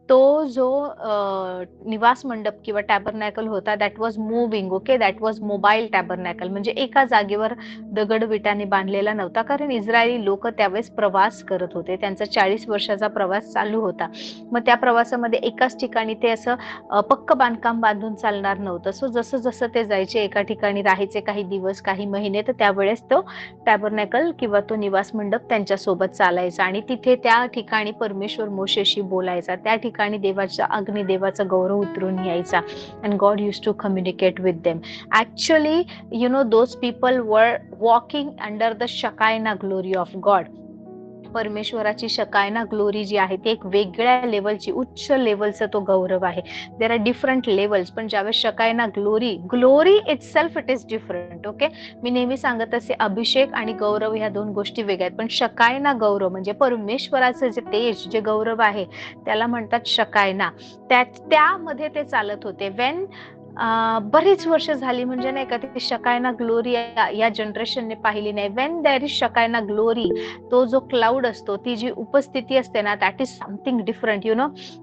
तो जो निवास मंडप किंवा टॅबरनॅकल होता, that was moving. Okay, that was mobile tabernacle, म्हणजे एका जागेवर दगड विटाने बांधलेला नव्हता, कारण इस्रायली लोक त्यावेळेस प्रवास करत होते. त्यांचा 40 वर्षाचा प्रवास चालू होता. मग त्या प्रवासामध्ये एकाच ठिकाणी ते असं पक्क बांधकाम बांधून चालणार नव्हतं. सो जसं जसं ते जायचे, एका ठिकाणी राहायचे काही दिवस काही महिने, तर त्यावेळेस तो टॅबरनॅकल किंवा तो निवास मंडप त्यांच्या सोबत चालायचा आणि तिथे त्या ठिकाणी परमेश्वर मोशेशी बोलायचा. त्या ठिकाणी देवाचा अग्निदेवाचा गौरव उतरून यायचा. And God use to communicate with them. Actually those people were walking under the shekinah glory of God. परमेश्वराची शकायना ग्लोरी जी आहे ती एक वेगळ्या लेवलची, उच्च लेवलचा तो गौरव आहे. देर आर डिफरंट लेवल्स, पण ज्यावेळेस shekinah glory itself it is different. Okay, मी नेहमी सांगत असे अभिषेक आणि गौरव ह्या दोन गोष्टी वेगळ्या आहेत, पण शकायना गौरव म्हणजे परमेश्वराचं जे तेज, जे गौरव आहे त्याला म्हणतात शकायना. त्यामध्ये ते चालत होते. वेन बरीच वर्ष झाली म्हणजे नाही का ती शकायना ग्लोरी या जनरेशनने पाहिली नाही. वेन देर इज शकायना ग्लोरी, तो जो क्लाउड असतो, ती जी उपस्थिती असते ना, दॅट इज समथिंग डिफरंट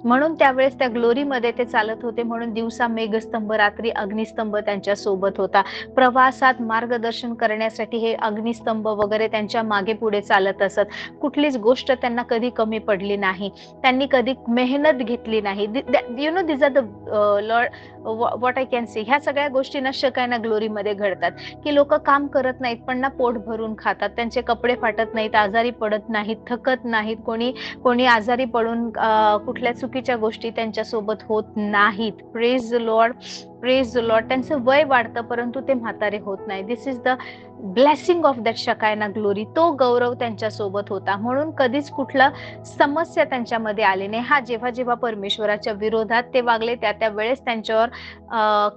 म्हणून त्यावेळेस त्या ग्लोरीमध्ये ते चालत होते. म्हणून दिवसा मेघस्तंभ, रात्री अग्निस्तंभ त्यांच्या सोबत होता. प्रवासात मार्गदर्शन करण्यासाठी हे अग्निस्तंभ वगैरे त्यांच्या मागे पुढे चालत असत. कुठलीच गोष्ट त्यांना कधी कमी पडली नाही. त्यांनी कधी मेहनत घेतली नाही. These are the Lord what I can say. ह्या सगळ्या गोष्टी ना शकायना ग्लोरीमध्ये घडतात, की लोक काम करत नाहीत पण ना पोट भरून खातात. त्यांचे कपडे फाटत नाहीत, आजारी पडत नाहीत, थकत नाहीत. कोणी आजारी पडून कुठल्या चुकीच्या गोष्टी त्यांच्या सोबत होत नाहीत. Praise the Lord, praise the Lord. त्यांचं वय वाढतं परंतु ते म्हातारे होत नाही. This is the blessing of that shekinah glory. तो गौरव त्यांच्या सोबत होता, म्हणून कधीच कुठलं समस्या त्यांच्यामध्ये आली नाही. हा, जेव्हा जेव्हा परमेश्वराच्या विरोधात ते वागले त्या वेळेस त्यांच्यावर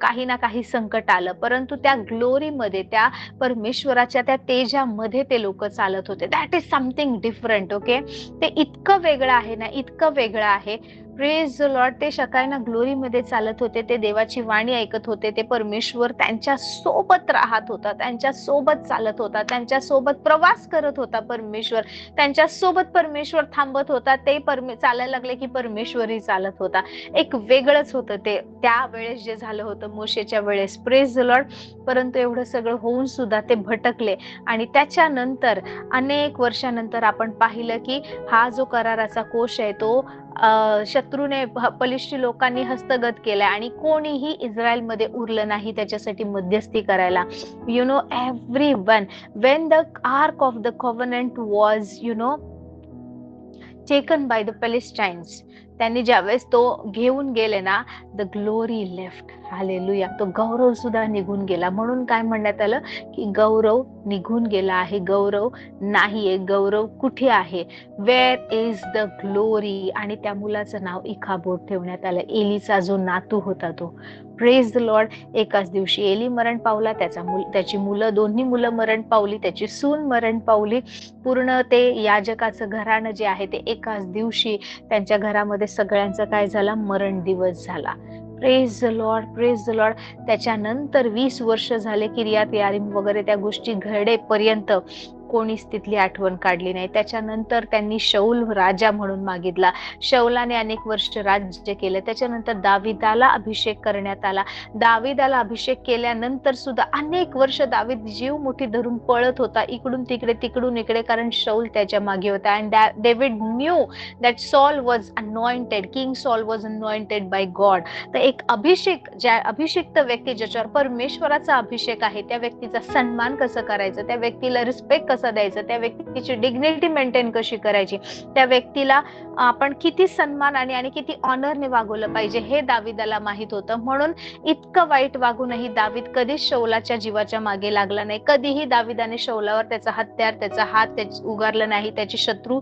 काही ना काही संकट आलं, परंतु त्या ग्लोरीमध्ये, त्या परमेश्वराच्या त्या तेजामध्ये ते लोक चालत होते. That is something different. Okay, ते इतकं वेगळं आहे ना, इतकं वेगळं आहे. Praise the Lord. ते शकायना ग्लोरीमध्ये चालत होते, ते देवाची वाणी ऐकत होते, ते परमेश्वर त्यांच्या सोबत राहत होता, त्यांच्या सोबत चालत होता, त्यांच्या सोबत प्रवास करत होता. परमेश्वर त्यांच्या सोबत, परमेश्वर थांबत होता, ते चालायला लागले की परमेश्वरही चालत होता. एक वेगळंच होतं ते त्यावेळेस जे झालं होतं मोशेच्या वेळेस. Praise the Lord. परंतु एवढं सगळं होऊन सुद्धा ते भटकले आणि त्याच्यानंतर अनेक वर्षानंतर आपण पाहिलं की हा जो कराराचा कोश आहे तो शत्रूने, बलिष्ठी लोकांनी हस्तगत केलाय आणि कोणीही इस्रायलमध्ये उरलं नाही त्याच्यासाठी मध्यस्थी करायला. everyone, when the ark of the covenant was taken by the Palestinians, त्यांनी ज्यावेळेस तो घेऊन गेले ना, द ग्लोरी लेफ्ट. हालेलुया. तो गौरव सुद्धा निघून गेला. म्हणून काय म्हणण्यात आलं की गौरव निघून गेला आहे, गौरव नाहीये. गौरव कुठे आहे? Where is the glory? आणि त्या मुलाचं नाव इखाबोड ठेवण्यात आलं. एलीचा जो नातू होता तो. Praise the Lord. एकाच दिवशी एली मरण पावला, त्याची मुलं, दोन्ही मुलं मरण पावली, त्याची सून मरण पावली. पूर्ण ते याजकाचं घराणं जे आहे ते एकाच दिवशी त्यांच्या घरामध्ये सगळ्यांचं काय झाला? मरण दिवस झाला. Praise the Lord, praise the Lord. त्याच्यानंतर 20 वर्ष झाले किर्यात यारीम वगैरे त्या गोष्टी घडेपर्यंत कोणीच तिथली आठवण काढली नाही. त्याच्यानंतर त्यांनी शौल राजा म्हणून मागितला. शौलाने अनेक वर्ष राज्य केलं. त्याच्यानंतर दाविदाला अभिषेक करण्यात आला. दाविदाला अभिषेक केल्यानंतर सुद्धा अनेक वर्ष दावीद जीव मुठी धरून पळत होता, इकडून तिकडे तिकडून इकडे, कारण शौल त्याच्या मागे होता. And David knew that Saul was anointed, King Saul was anointed by God. तर एक अभिषिक्त व्यक्ती ज्याच्यावर परमेश्वराचा अभिषेक आहे, त्या व्यक्तीचा सन्मान कसं करायचं, त्या व्यक्तीला रिस्पेक्ट कसं द्यायचं, त्या व्यक्तीची डिग्निटी मेंटेन कशी करायची, त्या व्यक्तीला आपण किती सन्मान आणि किती ऑनरने वागवलं पाहिजे हे दाविदाला माहित होतं. म्हणून इतकं वाईट वागूनही दावीद कधीच शौलाच्या जीवाच्या मागे लागला नाही. कधीही दाविदाने शौलावर त्याचा हत्यार, त्याचा हात उगारला नाही. त्याची शत्रू,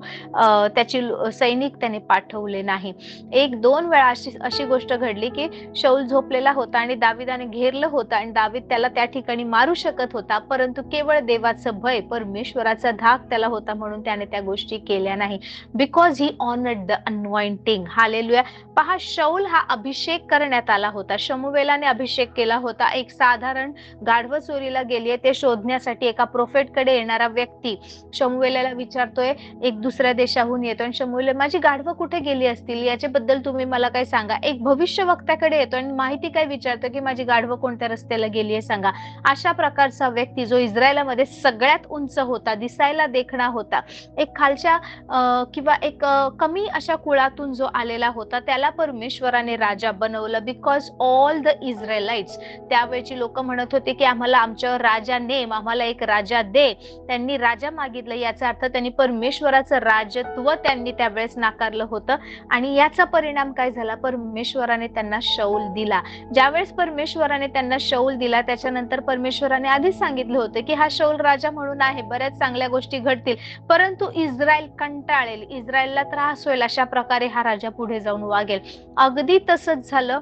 त्याची सैनिक त्याने पाठवले नाही. 1-2 वेळा अशी गोष्ट घडली की शौल झोपलेला होता आणि दाविदाने घेरलं होतं आणि दावीद त्याला त्या ठिकाणी मारू शकत होता, परंतु केवळ देवाचं भय, परमेश्वर परमेश्वराचा धाक त्याला होता म्हणून त्याने त्या गोष्टी केल्या नाही. Because he honoured the anointing. Hallelujah. पहा, शौल हा अभिषेक करण्यात आला होता. शमूएलाने अभिषेक केला होता. एक साधारण गाढव चोरीला गेलीये ते शोधण्यासाठी एका प्रोफेटकडे येणारा व्यक्ती शमूएलाला विचारतोय, एक दुसऱ्या देशाहून येतो आणि शमूएल, माझी गाढवं कुठे गेली असतील याच्याबद्दल तुम्ही मला काय सांगा. एक भविष्यवक्त्याकडे येतो आणि माहिती काय विचारतो की माझी गाढवं कोणत्या रस्त्याला गेलीये सांगा. अशा प्रकारचा व्यक्ती जो इस्रायलामध्ये सगळ्यात उंच होता, दिसायला देखणा होता, एक खालच्या किंवा एक कमी अशा कुळातून जो आलेला होता, त्याला परमेश्वराने राजा बनवलं. बिकॉज ऑल द इस्रायलाइट्स, त्यावेळची लोक म्हणत होते की आम्हाला आमच्यावर राजा नेम, आम्हाला एक राजा दे. त्यांनी राजा मागितलं. याचा अर्थ त्यांनी परमेश्वराचं राजत्व त्यांनी त्यावेळेस नाकारलं होतं आणि याचा परिणाम काय झाला, परमेश्वराने त्यांना शौल दिला. ज्यावेळेस परमेश्वराने त्यांना शौल दिला त्याच्यानंतर परमेश्वराने आधीच सांगितलं होतं की हा शौल राजा म्हणून आहे, बऱ्याच चांगल्या गोष्टी घडतील, परंतु इस्रायल कंटाळेल, इस्रायलला त्रास होईल, अशा प्रकारे हा राजा पुढे जाऊन वागेल. अगदी तसंच झालं.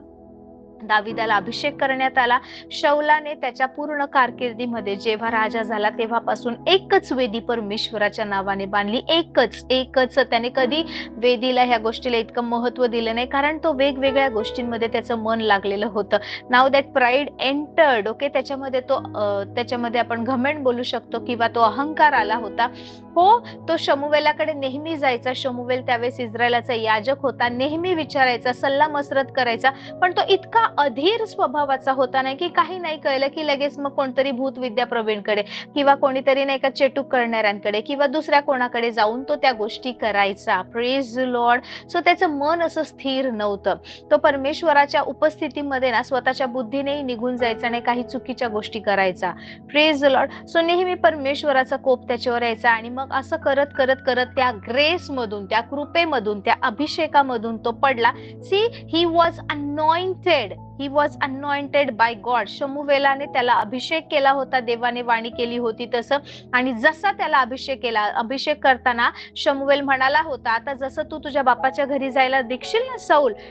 दाविदाला अभिषेक करण्यात आला. शौलाने त्याच्या पूर्ण कारकिर्दीमध्ये जेव्हा राजा झाला तेव्हापासून एकच वेदी परमेश्वराच्या नावाने बांधली. एकच. त्याने कधी वेदीला ह्या गोष्टीला इतकं महत्व दिलं नाही, कारण तो वेगवेगळ्या गोष्टींमध्ये त्याचं मन लागलेलं होतं. Now that pride entered. Okay, त्याच्यामध्ये आपण घमंड बोलू शकतो किंवा तो अहंकार आला होता. हो, तो शमूएलाकडे नेहमी जायचा. शमूएल त्यावेळेस इस्रायलाचा याजक होता. नेहमी विचारायचा, सल्ला मसरत करायचा, पण तो इतका अधीर स्वभावाचा होता नाही की काही नाही कळलं की लगेच मग कोणतरी भूतविद्या प्रवीणकडे किंवा कोणीतरी नाही का चेटूक करणाऱ्यांकडे किंवा दुसऱ्या कोणाकडे जाऊन तो त्या गोष्टी करायचा. Praise the Lord. सो त्याचं मन असं स्थिर नव्हतं. तो परमेश्वराच्या उपस्थितीमध्ये ना स्वतःच्या बुद्धीनेही निघून जायचा नाही, काही चुकीच्या गोष्टी करायचा. Praise the Lord. सो नेहमी परमेश्वराचा कोप त्याच्यावर यायचा आणि मग असं करत करत करत त्या ग्रेस मधून, त्या कृपेमधून, त्या अभिषेकामधून तो पडला. See, he was anointed. He was anointed by God. शमूएलाने त्याला अभिषेक केला होता, देवाने वाणी केली होती तसं. आणि जसा त्याला अभिषेक करताना शमूएल म्हणाला होता, आता जसं तू तुझ्या बापाच्या घरी जायला दिसशील ना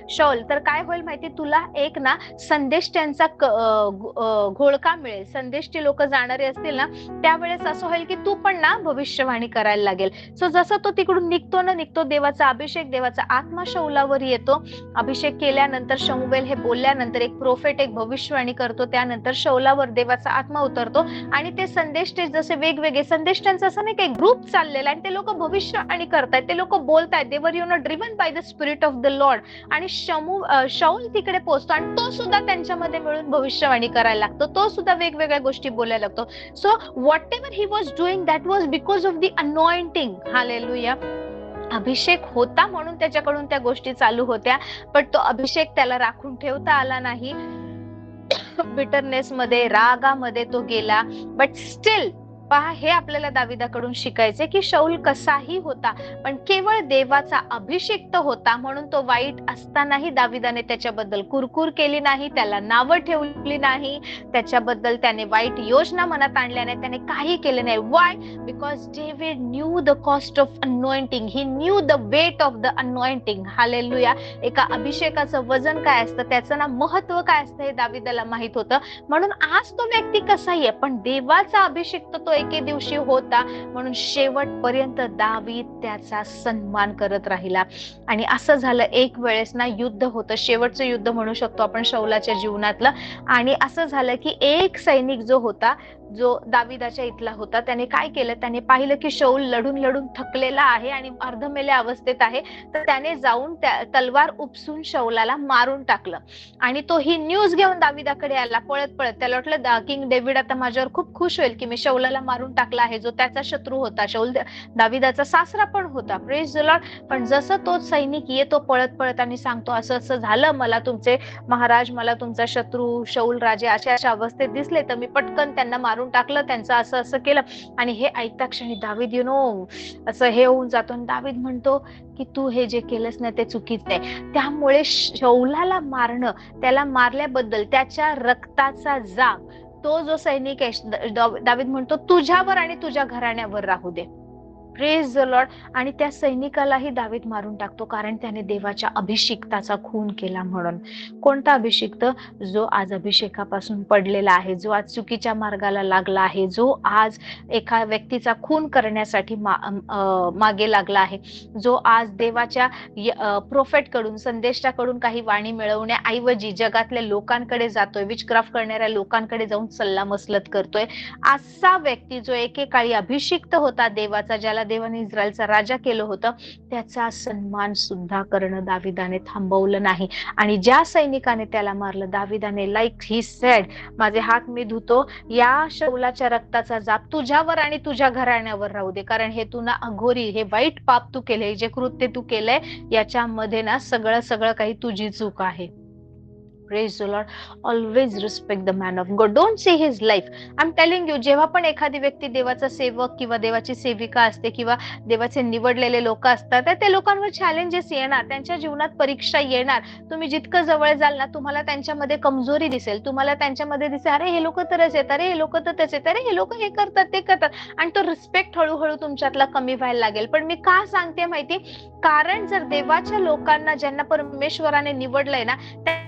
शौल, तर काय होईल माहिती, तुला एक ना संदेष्ट्यांचा घोळका मिळेल. संदेष्टी लोक जाणारे असतील ना, त्यावेळेस असं होईल की तू पण ना भविष्यवाणी करायला लागेल. सो जसं तो तिकडून निघतो देवाचा अभिषेक, देवाचा आत्मा शौलावर येतो. अभिषेक केल्यानंतर शमूएल हे बोलल्यानंतर एक प्रोफेट, एक भविष्यवाणी करतो. त्यानंतर शौलावर देवाचा आत्मा उतरतो आणि ते संदेष्टे जसे वेगवेगळे संदेष्टांचा असं नाही काही ग्रुप चाललेला आणि ते लोक भविष्यवाणी करतायत, ते लोक बोलतायत, they were driven by the spirit of the Lord. आणि शौल तिकडे पोहोचतो आणि तो सुद्धा त्यांच्यामध्ये मिळून भविष्यवाणी करायला लागतो. तो सुद्धा वेगवेगळ्या गोष्टी बोलायला लागतो. So whatever he was doing that was because of the anointing. Hallelujah. अभिषेक होता म्हणून त्याच्याकडून त्या गोष्टी चालू होत्या, पण तो अभिषेक त्याला राखून ठेवता आला नाही. बिटरनेस मध्ये, रागामध्ये तो गेला. बट स्टील पहा, हे आपल्याला दाविदाकडून शिकायचे की शौल कसाही होता पण केवळ देवाचा अभिषेक्त होता म्हणून तो वाईट असतानाही दाविदाने त्याच्याबद्दल कुरकुर केली नाही, त्याला नावं ठेवली नाही, त्याच्याबद्दल त्याने वाईट योजना मनात आणल्या नाही, त्याने काही केले नाही. Why? Because David knew the cost of anointing. He knew the weight of the anointing. Hallelujah. एका अभिषेकाचं वजन काय असतं, त्याचं ना महत्व काय असतं हे दाविदाला माहित होतं. म्हणून आज तो व्यक्ती कसाही आहे पण देवाचा अभिषेक तो एके दिवशी होता म्हणून शेवटपर्यंत दावीद त्याचा सन्मान करत राहिला. आणि असं झालं, एक वेळेस ना युद्ध होतं, शेवटचं युद्ध म्हणू शकतो आपण शौलाच्या जीवनातलं. आणि असं झालं की एक सैनिक जो होता, जो दाविदाच्या इथला होता, त्याने काय केलं, त्याने पाहिलं की शौल लढून थकलेला आहे आणि अर्धमेल्या अवस्थेत आहे, तर त्याने जाऊन तलवार उपसून शौलाला मारून टाकलं. आणि तो ही न्यूज घेऊन दाविदाकडे आला पळत. त्याला वाटलं किंग डेव्हिड आता माझ्यावर खूप खुश होईल की मी शौलाला मारून टाकला आहे, जो त्याचा शत्रू होता. शौल दाविदाचा सासरा पण होता. Praise the Lord. पण जसं तो सैनिक येतो पळत आणि सांगतो, असं झालं, मला तुमचे महाराज, मला तुमचा शत्रू शौल राजे अशा अवस्थेत दिसले, तर मी पटकन त्यांना मारून टाकलं, त्यांचं असं केलं. आणि हे ऐकता क्षणी दावीद असं हे होऊन जातो. आणि दावीद म्हणतो की तू हे जे केलंस ना ते चुकीचं आहे. त्यामुळे शौलाला मारणं, त्याला मारल्याबद्दल त्याच्या रक्ताचा जाग तो जो सैनिक आहे, दावीद म्हणतो तुझ्यावर आणि तुझ्या घराण्यावर राहू दे. Praise the Lord. आणि त्या सैनिकालाही दावीद मारून टाकतो, कारण त्याने देवाच्या अभिषिक्ताचा खून केला म्हणून. कोणता अभिषिक्त? जो आज अभिषेकापासून पडलेला आहे, जो आज चुकीच्या मार्गाला लागला आहे, जो आज एका व्यक्तीचा खून करण्यासाठी मागे लागला आहे, जो आज देवाच्या प्रोफेट कडून, संदेशाकडून काही वाणी मिळवण्याऐवजी जगातल्या लोकांकडे जातोय, विचक्राफ्ट करणाऱ्या लोकांकडे जाऊन सल्ला मसलत करतोय. असा व्यक्ती जो एकेकाळी अभिषिक्त होता देवाचा, ज्याला देवाने इस्रायलचा राजा केलं होतं, त्याचा सन्मान सुद्धा करणं दाविदाने थांबवलं नाही. आणि ज्या सैनिकाने त्याला मारलं, दाविदाने लाईक ही सेड, माझे हात मी धुतो, या शौलाच्या रक्ताचा जाप तुझ्यावर आणि तुझ्या घराण्यावर राहू दे, कारण हे तू ना अघोरी, हे वाईट पाप तू केले, जे कृत्य तू केलंय याच्यामध्ये ना सगळं काही तुझी चूक आहे. Praise the Lord. Always respect the man of God. Don't see his life. I'm telling you, जेव्हा पण एखादी व्यक्ती देवाचा सेवक किंवा देवाची सेविका असते किंवा देवाचे निवडलेले लोक असतात, तर त्या लोकांवर चॅलेंजेस येणार, त्यांच्या जीवनात परीक्षा येणार. तुम्ही जितकं जवळ जाल ना, तुम्हाला त्यांच्यामध्ये कमजोरी दिसेल, तुम्हाला त्यांच्यामध्ये दिसेल, अरे हे लोक तरच आहेत, अरे हे लोक तर तसे, अरे हे लोक हे करतात ते करतात, आणि तो रिस्पेक्ट हळूहळू तुमच्यातला कमी व्हायला लागेल. पण मी का सांगते माहिती? कारण जर देवाच्या लोकांना, ज्यांना परमेश्वराने निवडलंय ना,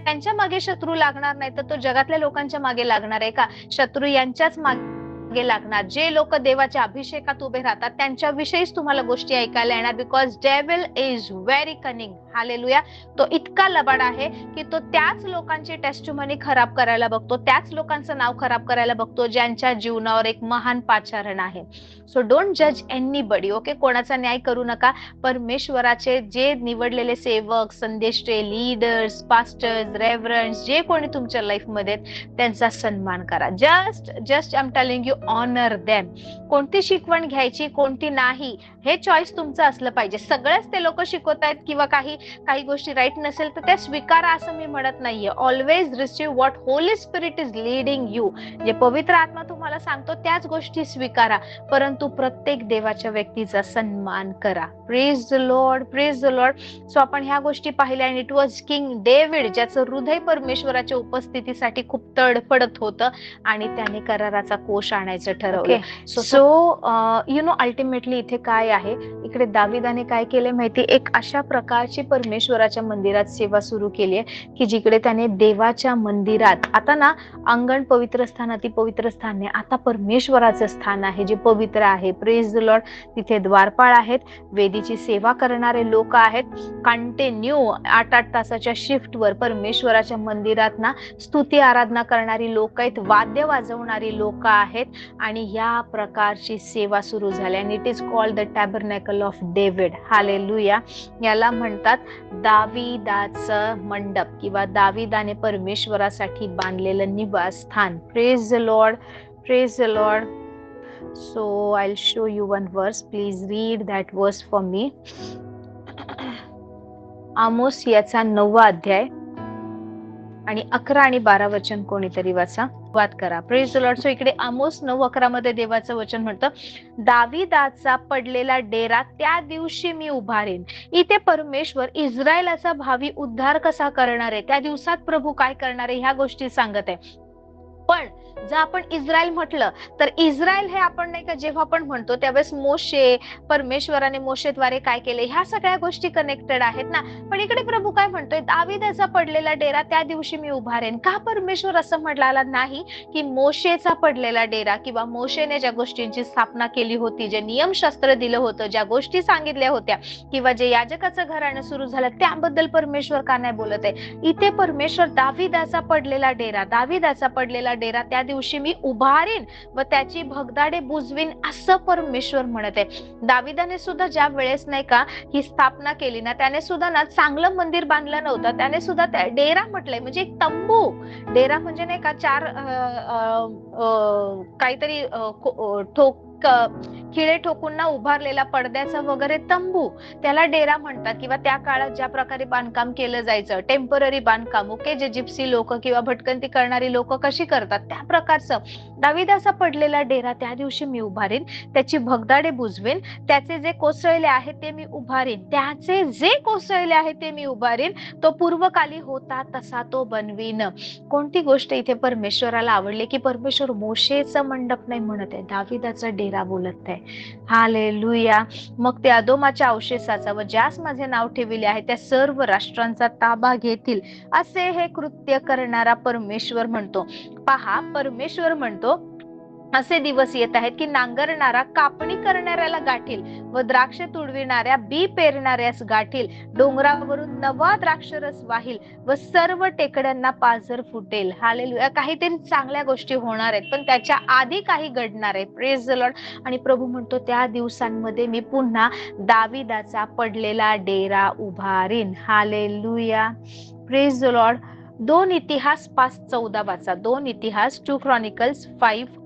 त्यांच्या मागे शत्रू लागणार नाही, तर तो जगातल्या लोकांच्या मागे लागणार आहे का? शत्रू यांच्याच मागे लागणार. जे लोक देवाच्या अभिषेकात उभे राहतात त्यांच्याविषयीच तुम्हाला गोष्टी ऐकायला येणार. बिकॉज डेव्हिल इज व्हेरी कनिंग. हालेलुया. तो इतका लबाड आहे की तो त्याच लोकांची टेस्टिमनी खराब करायला बघतो, त्याच लोकांचं नाव खराब करायला बघतो ज्यांच्या जीवनावर एक महान पाचारण आहे. सो डोंट जज एनीबडी. ओके, कोणाचा न्याय करू नका. परमेश्वराचे जे निवडलेले सेवक, संदेष्टे, लीडर्स, पास्टर्स, रेव्हरंड्स, जे कोणी तुमच्या लाईफ मध्ये त्यांचा सन्मान करा. Just I am telling you, honour them. कोणती शिकवण घ्यायची, कोणती नाही, हे चॉईस तुमचं असलं पाहिजे. सगळेच ते लोक शिकवतायत किंवा काही गोष्टी राईट नसेल तर त्या स्वीकारा असं मी म्हणत नाहीये. Always receive what Holy spirit is leading you. जे पवित्र आत्मा तुम्हाला सांगतो त्याच गोष्टी स्वीकारा, परंतु प्रत्येक देवाच्या व्यक्तीचा सन्मान करा. Praise the Lord, praise the Lord. So आपण ह्या गोष्टी पाहिल्या. आणि इट वॉज किंग डेव्हिड, ज्याचं हृदय परमेश्वराच्या उपस्थितीसाठी खूप तडफडत होतं आणि त्याने कराराचा कोश आणायचं ठरवलं. सो यु नो, अल्टिमेटली इथे काय आहे, इकडे दाविदाने काय केले माहिती? एक अशा प्रकारची परमेश्वराच्या मंदिरात सेवा सुरू केली आहे की जिकडे त्याने देवाच्या मंदिरात, आता ना अंगण पवित्र स्थान, अति पवित्र स्थान नाही, आता परमेश्वराचं स्थान आहे जे पवित्र आहे. Praise the Lord. तिथे द्वारपाळ आहेत, वेदीची सेवा करणारे लोक आहेत, कंटिन्यू 8-8 तासाच्या शिफ्टवर परमेश्वराच्या मंदिरात ना स्तुती आराधना करणारी लोक आहेत, वाद्य वाजवणारी लोक आहेत, आणि या प्रकारची सेवा सुरू झाली. आणि it is called the tabernacle of David. Hallelujah. याला म्हणतात दाविदाचं मंडप किंवा दाविदाने परमेश्वरासाठी बांधलेलं निवासस्थान. Praise the Lord, praise the Lord. So I'll show you one verse. Please read that verse for me. आमोस याचा 9वा अध्याय आणि 11 आणि 12 वचन कोणीतरी वाचा, वाद करा. Praise the Lord. सो इकडे आमोस 9:11 मध्ये देवाचं वचन म्हणतं, दाविदाचा पडलेला डेरा त्या दिवशी मी उभारेन. इथे परमेश्वर इस्रायलाचा भावी उद्धार कसा करणार आहे, त्या दिवसात प्रभू काय करणार आहे, ह्या गोष्टी सांगत आहे. पण जर आपण इस्रायल म्हटलं तर इस्रायल हे आपण नाही का जेव्हा आपण म्हणतो त्यावेळेस मोशे, परमेश्वराने मोशेद्वारे काय केले, ह्या सगळ्या गोष्टी कनेक्टेड आहेत ना. पण इकडे प्रभू काय म्हणतोय, दाविदाचा पडलेला डेरा त्या दिवशी मी उभारेन. का परमेश्वर असं म्हटलेला नाही की मोशेचा पडलेला डेरा किंवा मोशेने ज्या गोष्टींची स्थापना केली होती, जे नियमशास्त्र दिलं होतं, ज्या गोष्टी सांगितल्या होत्या, किंवा जे याजकाचं घराणं सुरू झालं त्याबद्दल परमेश्वर का नाही बोलत आहे? इथे परमेश्वर दाविदाचा पडलेला डेरा त्या दिवशी मी उभारीन व त्याची भगदाडे बुजवीन असं परमेश्वर म्हणत आहे. दाविदाने सुद्धा ज्या वेळेस नाही का ही स्थापना केली ना, त्याने सुद्धा ना चांगलं मंदिर बांधलं नव्हतं, त्याने सुद्धा डेरा म्हटलंय, म्हणजे एक तंबू. डेरा म्हणजे नाही का 4 काहीतरी खिळे ठोकून ना उभारलेला पडद्याचा वगैरे तंबू, त्याला डेरा म्हणतात. किंवा त्या काळात ज्या प्रकारे बांधकाम केलं जायचं, टेम्पररी बांधकाम, ओके, जे जिप्सी लोक किंवा भटकंती करणारी लोक कशी करतात त्या प्रकारचं. दाविदाचा पडलेला डेरा त्या दिवशी मी उभारीन, त्याची भगदाडे बुजवेन, त्याचे जे कोसळले आहे ते मी उभारीन, त्याचे जे कोसळले आहे ते मी उभारीन, तो पूर्वकाली होता तसा तो बनवीन. कोणती गोष्ट इथे परमेश्वराला आवडली की परमेश्वर मोशेचं मंडप नाही म्हणत आहे, दाविदाचा डेरा बोलत आहे. हालेलुया. मग ते अदोमाच्या अवशेषाचा व ज्यास माझे नाव ठेविले आहे त्या सर्व राष्ट्रांचा ताबा घेतील, असे हे कृत्य करणारा परमेश्वर म्हणतो. पहा, परमेश्वर म्हणतो असे दिवस येत आहेत की नांगरणारा कापणी करणाऱ्याला गाठील व द्राक्ष तुडविणाऱ्या बी पेरणाऱ्यास गाठील. डोंगरावरून नवा द्राक्षरस वाहील व सर्व टेकड्यांना पाझर फुटेल. हालेलुया. काहीतरी चांगल्या गोष्टी होणार आहेत, पण त्याच्या आधी काही घडणार आहे. Praise the Lord. आणि प्रभू म्हणतो त्या दिवसांमध्ये मी पुन्हा दाविदाचा पडलेला डेरा उभारीन. हालेलुया. Praise the Lord. 2 इतिहास 5:14 वाचा. 2 इतिहास 2 Chronicles 5:14.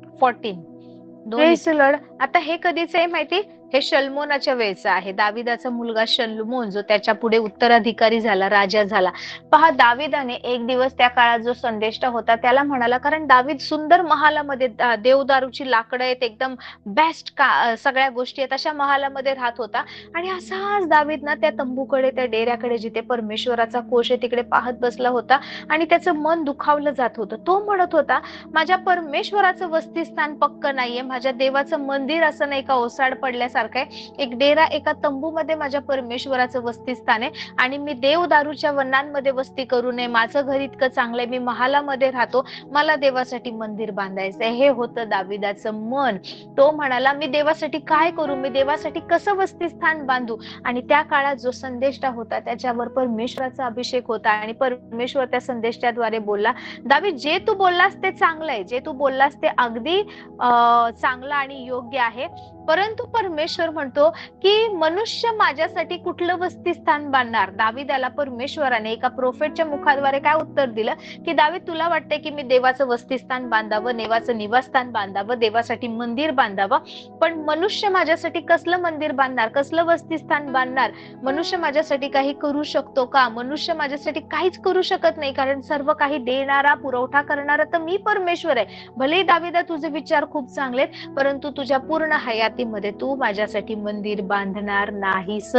Praise the Lord. आता हे कधीच आहे माहिती? हे शल्मोनाच्या वेळचं आहे. दाविदाचा मुलगा शल्मोन जो त्याच्या पुढे उत्तराधिकारी झाला, राजा झाला. पहा, दाविदाने एक दिवस त्या काळात जो संदेष्टा होता त्याला म्हणाला, कारण दावीद सुंदर महालामध्ये देवदारूची लाकडं आहेत, एकदम बेस्ट सगळ्या गोष्टी आहेत, अशा महालामध्ये राहत होता. आणि असाच दावीद ना त्या तंबूकडे, त्या डेऱ्याकडे जिथे परमेश्वराचा कोश आहे तिकडे पाहत बसला होता आणि त्याचं मन दुखावलं जात होतं. तो म्हणत होता, माझ्या परमेश्वराचं वसतिस्थान पक्क नाहीये, माझ्या देवाचं मंदिर असं नाही का ओसाड पडल्यासारखं आहे. एक डेरा, एका तंबूमध्ये माझ्या परमेश्वराचं वसतिस्थान आहे आणि मी देवदारूच्या वनांमध्ये वस्ती करू नये. माझं घर इतकं चांगलंय, मी महालामध्ये राहतो, मला देवासाठी मंदिर बांधायचंय. हे होतं दाविदाचं मन. तो म्हणाला, मी देवासाठी काय करू, मी देवासाठी कसं वसतिस्थान बांधू. आणि त्या काळात जो संदेष्टा होता त्याच्यावर परमेश्वराचा अभिषेक होता आणि परमेश्वर त्या संदेष्टाद्वारे बोलला, दावीद, जे तू बोललास ते चांगलं आहे, जे तू बोललास ते अगदी चांगलं आणि योग्य आहे, परंतु परमेश्वर म्हणतो की मनुष्य माझ्यासाठी कुठलं वसतिस्थान बांधणार. दाविदाला परमेश्वराने एका प्रोफेटच्या मुखाद्वारे काय उत्तर दिलं की दावीद, तुला वाटतंय की मी देवाचं वसतिस्थान बांधावं, देवाचं निवासस्थान बांधावं, देवासाठी मंदिर बांधावं, पण मनुष्य माझ्यासाठी कसलं मंदिर बांधणार, कसलं वसतिस्थान बांधणार? मनुष्य माझ्यासाठी काही करू शकतो का? मनुष्य माझ्यासाठी काहीच करू शकत नाही, कारण सर्व काही देणारा, पुरवठा करणारा तर मी परमेश्वर आहे. भले दाविदा तुझे विचार खूप चांगलेत, परंतु तुझ्या पूर्ण हयातीमध्ये तू माझ्यासाठी मंदिर बांधणार नाहीस.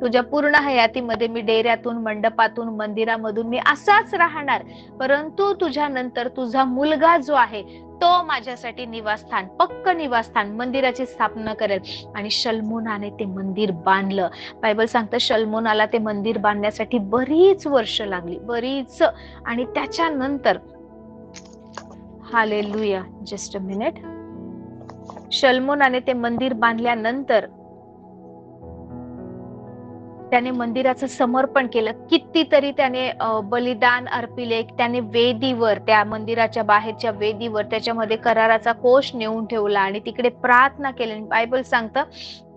तुझ्या पूर्ण हयातीमध्ये मी डेऱ्यातून, मंडपातून, मंदिरामधून मी असाच राहणार, परंतु तुझ्या नंतर तुझा मुलगा जो आहे तो माझ्यासाठी निवासस्थान, पक्क निवासस्थान, मंदिराची स्थापना करेल. आणि शल्मोनाने ते मंदिर बांधलं. बायबल सांगतं शल्मोनाला ते मंदिर बांधण्यासाठी बरीच वर्ष लागली, बरीच. आणि त्याच्यानंतर, हालेलुया, जस्ट अ मिनिट, शल्मोनाने ते मंदिर बांधल्यानंतर त्याने मंदिराचं समर्पण केलं. कितीतरी त्याने बलिदान अर्पिले. त्याने वेदीवर, त्या मंदिराच्या बाहेरच्या वेदीवर त्याच्यामध्ये कराराचा कोश नेऊन ठेवला आणि तिकडे प्रार्थना केली. बायबल सांगतं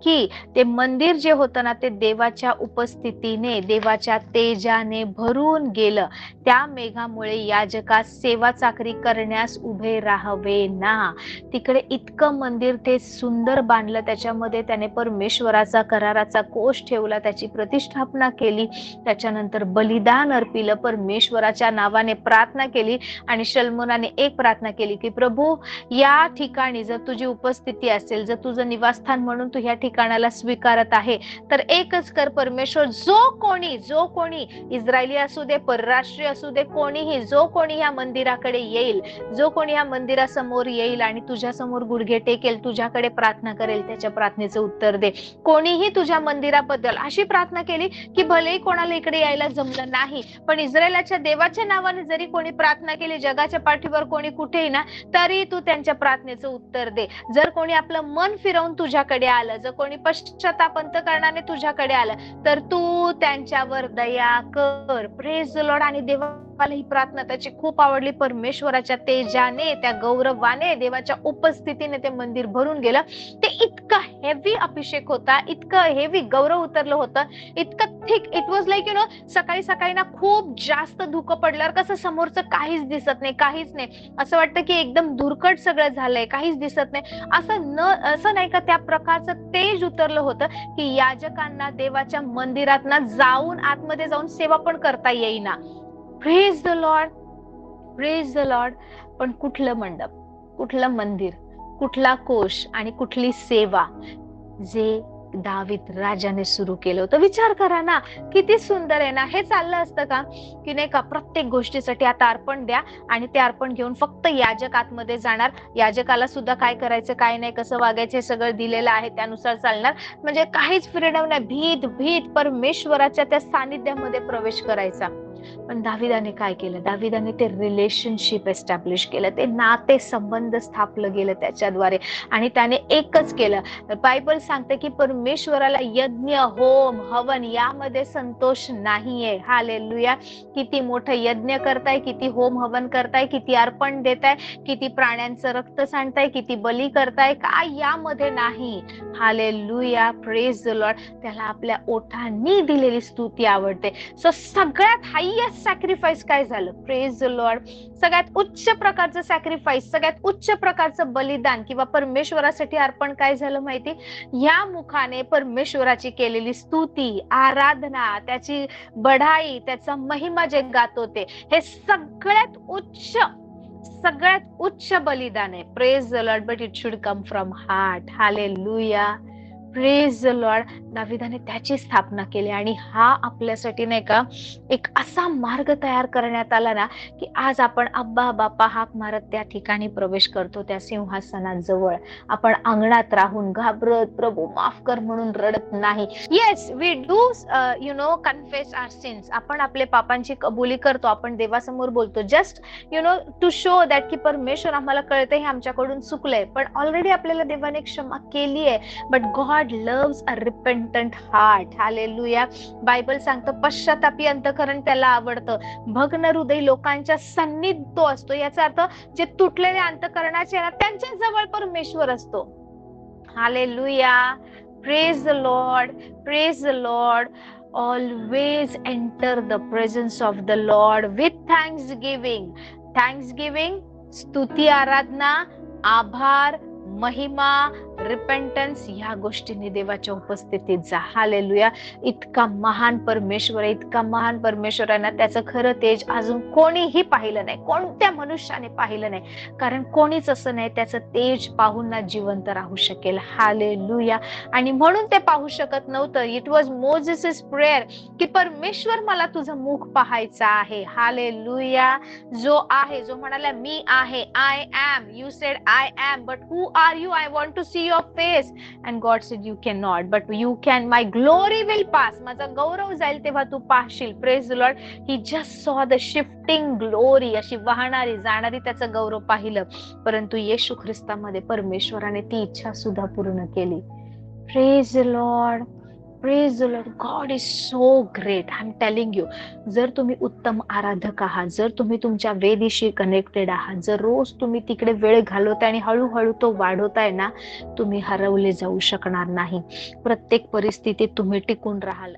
की ते मंदिर जे होतं ना ते देवाच्या उपस्थितीने, देवाच्या तेजाने भरून गेलं. त्या मेघामुळे याजकास सेवा चाकरी करण्यास उभे राहावे ना. तिकडे इतकं मंदिर ते सुंदर बांधलं, त्याच्यामध्ये त्याने परमेश्वराचा कराराचा कोश ठेवला, त्याची प्रतिष्ठापना केली, त्याच्यानंतर बलिदान अर्पिलं, परमेश्वराच्या नावाने प्रार्थना केली. आणि शल्मोनाने एक प्रार्थना केली की प्रभू, या ठिकाणी जर तुझी उपस्थिती असेल, जर तुझं निवासस्थान म्हणून तू ह्या ठिकाणाला स्वीकारत आहे, तर एकच कर परमेश्वर, जो कोणी इस्रायली असू दे, परराष्ट्रीय असू दे, कोणीही, जो कोणी ह्या मंदिराकडे येईल, जो कोणी ह्या मंदिरासमोर येईल आणि तुझ्या समोर गुडघे टेकेल, तुझ्याकडे प्रार्थना करेल, त्याच्या प्रार्थनेचं उत्तर दे. कोणीही तुझ्या मंदिराबद्दल अशी प्रार्थना केली की भलेही कोणाला इकडे यायला जमलं नाही, पण इस्रायलाच्या देवाच्या नावाने जरी कोणी प्रार्थना केली, जगाच्या पाठीवर कोणी कुठेही ना, तरी तू त्यांच्या प्रार्थनेचं उत्तर दे. जर कोणी आपलं मन फिरवून तुझ्याकडे आलं, जर कोणी पश्चाताप अंतःकरणाने तुझ्याकडे आलं, तर तू त्यांच्यावर दया कर. Praise the Lord. आणि देवाला ही प्रार्थना त्याची खूप आवडली. परमेश्वराच्या तेजाने, त्या गौरवाने, देवाच्या उपस्थितीने ते मंदिर भरून गेलं. ते इतका हेवी अभिषेक होता, इतकं हेवी गौरव उतरलं होतं, इतकं थिक. इट वॉज लाईक सकाळी सकाळी ना खूप जास्त धुकं पडल्यावर कसं समोरचं काहीच दिसत नाही, काहीच नाही, असं वाटतं की एकदम धुरकट सगळं झालंय, काहीच दिसत नाही, असं नाही का. त्या प्रकारचं तेज उतरलं होतं की याजकांना देवाच्या मंदिरात ना जाऊन, आतमध्ये जाऊन सेवा पण करता येईना. Praise the Lord, praise the Lord. पण कुठलं मंडप, कुठलं मंदिर, कुठला कोश आणि कुठली सेवा, जे दावीद राजाने सुरू केलं होतं. विचार करा ना, किती सुंदर आहे ना. हे चाललं असतं का की नाही का प्रत्येक गोष्टीसाठी आता अर्पण द्या आणि ते अर्पण घेऊन फक्त याजक आतमध्ये जाणार, याजकाला सुद्धा काय करायचं काय नाही कसं वागायचं हे सगळं दिलेलं आहे त्यानुसार चालणार, म्हणजे काहीच फ्रीडम नाही. भीत भीत परमेश्वराच्या त्या सानिध्यामध्ये प्रवेश करायचा. पण दाविदाने काय केलं, दाविदाने ते रिलेशनशिप एस्टॅब्लिश केलं, ते नाते संबंध स्थापलं गेलं त्याच्याद्वारे. आणि त्याने एकच केलं. बायबल सांगते की परमेश्वराला यज्ञ होम हवन यामध्ये संतोष नाहीये. हालेलुया. किती मोठं यज्ञ करताय, किती होम हवन करताय, किती अर्पण देताय, किती प्राण्यांचं रक्त सांडताय, किती बली करताय, काय यामध्ये नाही. हालेलुया. Praise the Lord. त्याला आपल्या ओठांनी दिलेली स्तुती आवडते. सो सगळ्यात हायेस्ट सॅक्रिफाईस काय झालं, प्रेज द लॉर्ड, सगळ्यात उच्च प्रकारचं सॅक्रिफाईस, सगळ्यात उच्च प्रकारचं बलिदान किंवा परमेश्वरासाठी अर्पण काय झालं माहिती, या मुखाने परमेश्वराची केलेली स्तुती आराधना, त्याची बढाई, त्याचा महिमा जे गात होते, हे सगळ्यात उच्च बलिदान आहे. Praise the Lord. But it should come from heart. Hallelujah. Praise the Lord. दाविदाने त्याची स्थापना केली आणि हा आपल्यासाठी नाही का एक असा मार्ग तयार करण्यात आला ना की आज आपण अब्बा बापा हाक मारत त्या ठिकाणी प्रवेश करतो, त्या सिंहासनाजवळ. आपण अंगणात राहून घाबरत प्रभू माफ कर म्हणून रडत नाही. Yes, we do confess our sins. आपण आपले पापांची कबुली करतो, आपण देवासमोर बोलतो, जस्ट टू शो दॅट की परमेश्वर आम्हाला कळते हे आमच्याकडून चुकलंय. पण ऑलरेडी आपल्याला देवाने क्षमा केली आहे. But God loves a repentant heart. Hallelujah. Bible सांगतं पश्चातापी अंतःकरण त्याला आवडतं. भग्न हृदय लोकांच्या सन्निध तो असतो. याचा अर्थ जे तुटलेले अंतःकरणाचे ना त्यांच्या जवळ परमेश्वर असतो. Hallelujah. Praise the Lord. Praise the Lord. Always enter the presence of the Lord with thanksgiving. Thanksgiving, स्तुती, आराधना, आभार, महिमा, रिपेंटन्स, या गोष्टींनी देवाच्या उपस्थितीत जा. हालेलुया. इतका महान परमेश्वर आहे, इतका महान परमेश्वर आहे ना, त्याचं खरं तेज अजून कोणीही पाहिलं नाही, कोणत्या मनुष्याने पाहिलं नाही. कारण कोणीच असं नाही त्याचं तेज पाहून ना जिवंत राहू शकेल. हालेलुया. आणि म्हणून ते पाहू शकत नव्हतं. इट वॉज मोजेस प्रेयर की परमेश्वर मला तुझं मुख पाहायचं आहे. हालेलुया. जो आहे, जो म्हणाला मी आहे, I am, you said I am, but who are you, I want to see your face, and God said you cannot but you can, my glory will pass. माझा गौरव जाईल तेव्हा तू पाहशील. Praise the Lord. He just saw the shifting glory, अशी वाहणारी जाणारी त्याचं गौरव पाहिलं. परंतु येशू ख्रिस्तामध्ये परमेश्वराने ती इच्छा सुद्धा पूर्ण केली. Praise the Lord. Praise the Lord. God is so great. I'm telling you. जर तुम्ही उत्तम आराधक आहात, जर तुम्ही तुमच्या वेदीशी कनेक्टेड आहात, जर रोज तुम्ही तिकडे वेळ घालवताय आणि हळूहळू तो वाढवताय ना, तुम्ही हरवले जाऊ शकणार नाही. प्रत्येक परिस्थितीत तुम्ही टिकून राहाल.